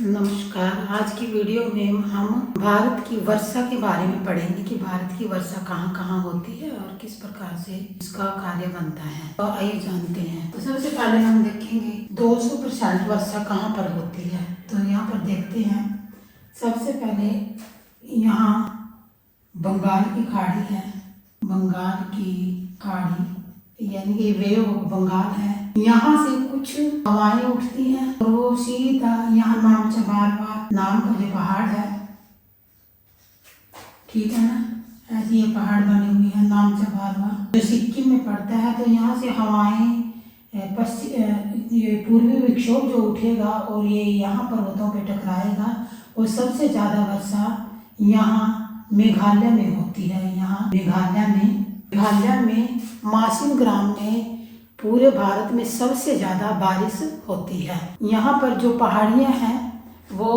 नमस्कार। आज की वीडियो में हम भारत की वर्षा के बारे में पढ़ेंगे कि भारत की वर्षा कहाँ कहाँ होती है और किस प्रकार से इसका कार्य बनता है। तो आइए जानते हैं। तो सबसे पहले हम देखेंगे 200% वर्षा कहाँ पर होती है। तो यहाँ पर देखते हैं। सबसे पहले यहाँ बंगाल की खाड़ी है। बंगाल की खाड़ी यानी कि वे बंगाल है। यहाँ से कुछ हवाएं उठती हैं और वो सीधा यहाँ नाम चमारवा नाम का जो पहाड़ है, ठीक है ना, ऐसे ये पहाड़ बने हुए हैं नाम चमारवा जो सिक्किम में पड़ता है। तो यहाँ से हवाएं ये पूर्वी विक्षोभ जो उठेगा और ये यहाँ पर्वतों पे टकराएगा और सबसे ज़्यादा वर्षा यहाँ मेघालय में होती है। यहाँ मेघालय में मासिम ग्राम में पूरे भारत में सबसे ज़्यादा बारिश होती है। यहाँ पर जो पहाड़ियाँ हैं वो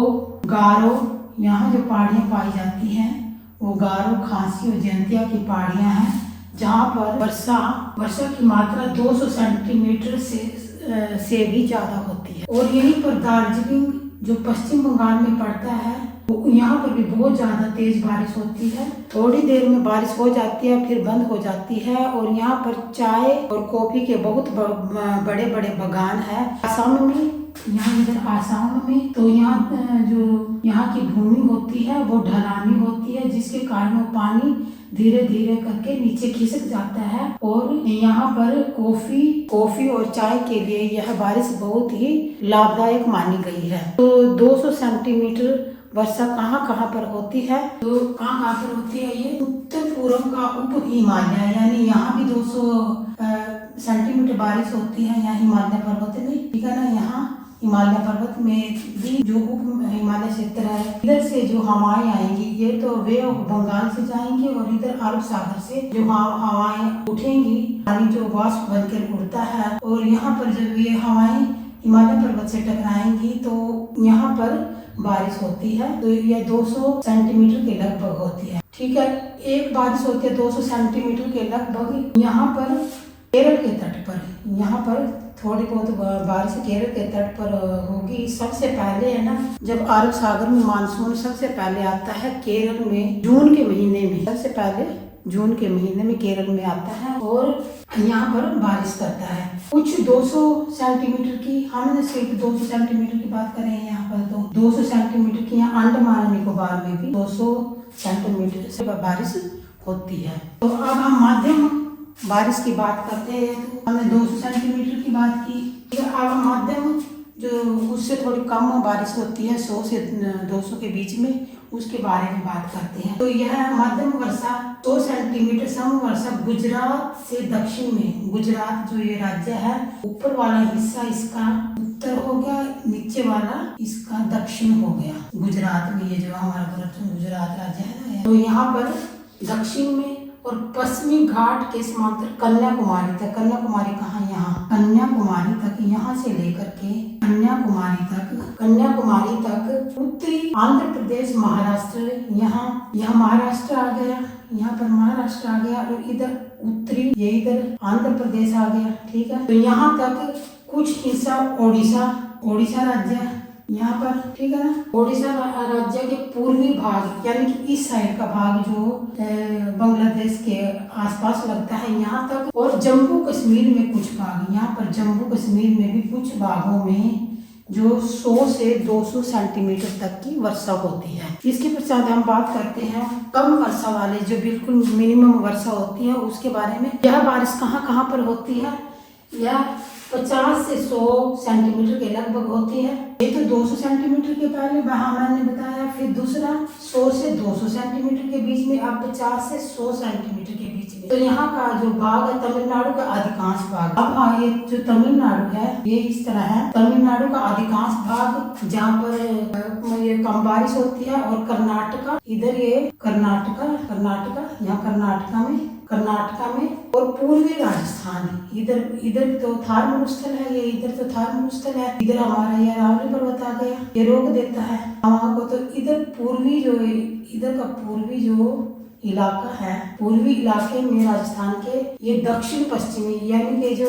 गारो, यहाँ जो पहाड़ियाँ पाई जाती हैं वो गारो, खासी और जयंतिया की पहाड़ियाँ हैं जहाँ पर वर्षा की मात्रा 200 सेंटीमीटर से भी ज़्यादा होती है। और यहीं पर दार्जिलिंग जो पश्चिम बंगाल में पड़ता है यहाँ पर भी बहुत ज़्यादा तेज बारिश होती है। थोड़ी देर में बारिश हो जाती है फिर बंद हो जाती है। और यहाँ पर चाय और कॉफी के बहुत बड़े बड़े बागान है। आसाम में, यहाँ इधर आसाम में तो यहाँ जो यहाँ की भूमि होती है वो ढलानी होती है जिसके कारण वो पानी धीरे धीरे करके नीचे खिसक जाता है। और यहाँ पर कॉफी और चाय के लिए यह बारिश बहुत ही लाभदायक मानी गई है। तो 200 सेंटीमीटर वर्षा कहाँ कहाँ पर होती है। तो कहाँ पर होती है ये उत्तर पूर्व का उप हिमालय, यानी यहाँ भी 200 सेंटीमीटर बारिश होती है यहाँ हिमालय पर्वत में, ठीक है ना। यहाँ हिमालय पर्वत में भी जो उप हिमालय क्षेत्र है, इधर से जो हवाएं आएंगी ये तो वे बंगाल से जाएंगी और इधर अरब सागर से जो हवाएं उठेंगी, पानी जो वाष्प बनकर उड़ता है और यहाँ पर जब ये हवाएं हिमालय पर्वत से टकराएंगी तो यहाँ पर बारिश होती है। तो यह 200 सेंटीमीटर के लगभग होती है, ठीक है। एक बारिश होती है 200 सेंटीमीटर के लगभग यहाँ पर केरल के तट पर। यहाँ पर थोड़ी बहुत बारिश केरल के तट पर होगी। सबसे पहले है ना, जब अरब सागर में मानसून सबसे पहले आता है केरल में जून के महीने में, सबसे पहले जून के महीने में केरल में आता है और यहाँ पर बारिश करता है कुछ 200 सेंटीमीटर की। हमने सिर्फ 200 सेंटीमीटर की बात करें यहाँ पर, तो 200 सेंटीमीटर की यहाँ अंडमान निकोबार में भी 200 सेंटीमीटर से बारिश होती है। तो अब हम मध्यम बारिश की बात करते हैं। तो हमने 200 सेंटीमीटर की बात की। अब मध्यम जो उससे थोड़ी कम बारिश होती है 100 से 200 के बीच में, उसके बारे में बात करते हैं। तो यह मध्यम वर्षा 100 सेंटीमीटर सम वर्षा गुजरात से दक्षिण में, गुजरात जो ये राज्य है ऊपर वाला हिस्सा इसका उत्तर हो गया, नीचे वाला इसका दक्षिण हो गया। गुजरात में ये जो हमारा गुजरात राज्य है ना, तो यहाँ पर दक्षिण में और पश्चिमी घाट के समांतर कन्याकुमारी तक, कन्याकुमारी कहाँ, यहाँ कन्याकुमारी तक, यहाँ से लेकर के कन्याकुमारी तक उत्तरी आंध्र प्रदेश, महाराष्ट्र, यहाँ महाराष्ट्र आ गया, यहाँ पर महाराष्ट्र आ गया और इधर उत्तरी ये इधर आंध्र प्रदेश आ गया, ठीक है। तो यहाँ तक कुछ हिस्सा ओडिशा राज्य यहाँ पर, ठीक है ना। ओडिशा राज्य के पूर्वी भाग यानी कि इस साइड का भाग जो बांग्लादेश के आसपास लगता है यहाँ तक, और जम्मू कश्मीर में कुछ भाग, यहाँ पर जम्मू कश्मीर में भी कुछ भागों में जो 100 से 200 सेंटीमीटर तक की वर्षा होती है। इसके पश्चात हम बात करते हैं कम वर्षा वाले जो बिल्कुल मिनिमम वर्षा होती है उसके बारे में। यह बारिश कहाँ कहाँ पर होती है। यह 50 से 100 सेंटीमीटर के लगभग होती है। ये तो 200 सेंटीमीटर के पहले मैंने बताया, फिर दूसरा 100 से 200 सेंटीमीटर के बीच में, अब 50 से 100 सेंटीमीटर के बीच में। तो यहाँ का जो भाग है तमिलनाडु का अधिकांश भाग, अब हाँ ये जो तमिलनाडु है ये इस तरह है। तमिलनाडु का अधिकांश भाग जहाँ पर ये कम बारिश होती है, और कर्नाटका, इधर ये कर्नाटका यहाँ कर्नाटका में और पूर्वी राजस्थान, इधर तो थार मरुस्थल है, ये इधर तो थार मरुस्थल है, इधर हमारा ये अरावली पर्वत आ गया, ये रोक देता है वहाँ को। तो इधर का पूर्वी जो इलाका है, पूर्वी इलाके में राजस्थान के ये दक्षिण पश्चिमी यानी कि जो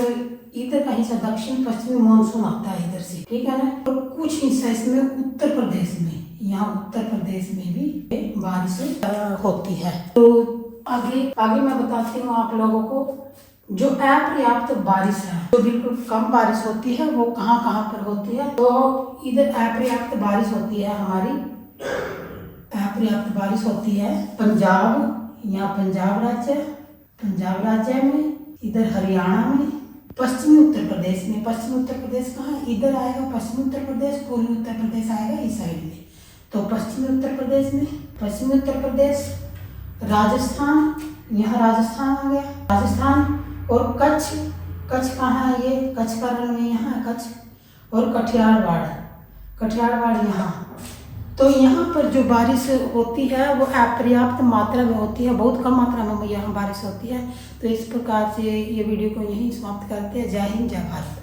इधर कहीं से दक्षिण पश्चिमी मानसून आता है इधर से, ठीक है ना। और कुछ हिस्सा इसमें उत्तर प्रदेश में, यहाँ उत्तर प्रदेश में भी बारिश होती है। तो आगे मैं बताती हूँ आप लोगों को, जो अपर्याप्त बारिश है, जो बिल्कुल कम बारिश होती है, वो कहाँ कहाँ पर होती है। तो इधर अपर्याप्त बारिश होती है, हमारी अपर्याप्त बारिश होती है पंजाब, यहाँ पंजाब राज्य में, इधर हरियाणा में, पश्चिमी उत्तर प्रदेश में। पश्चिमी उत्तर प्रदेश कहाँ, इधर आएगा पश्चिमी उत्तर प्रदेश, पूर्वी उत्तर प्रदेश आएगा इस साइड में। तो पश्चिमी उत्तर प्रदेश में, पश्चिमी उत्तर प्रदेश, राजस्थान, यहाँ राजस्थान आ गया, राजस्थान, और कच्छ कहाँ है, ये कच्छ का रण में यहाँ है कच्छ, और कठियावाड़ यहाँ। तो यहाँ पर जो बारिश होती है वो अपर्याप्त मात्रा में होती है, बहुत कम मात्रा में यहाँ बारिश होती है। तो इस प्रकार से ये वीडियो को यहीं समाप्त करते हैं। जय हिंद, जय भारत।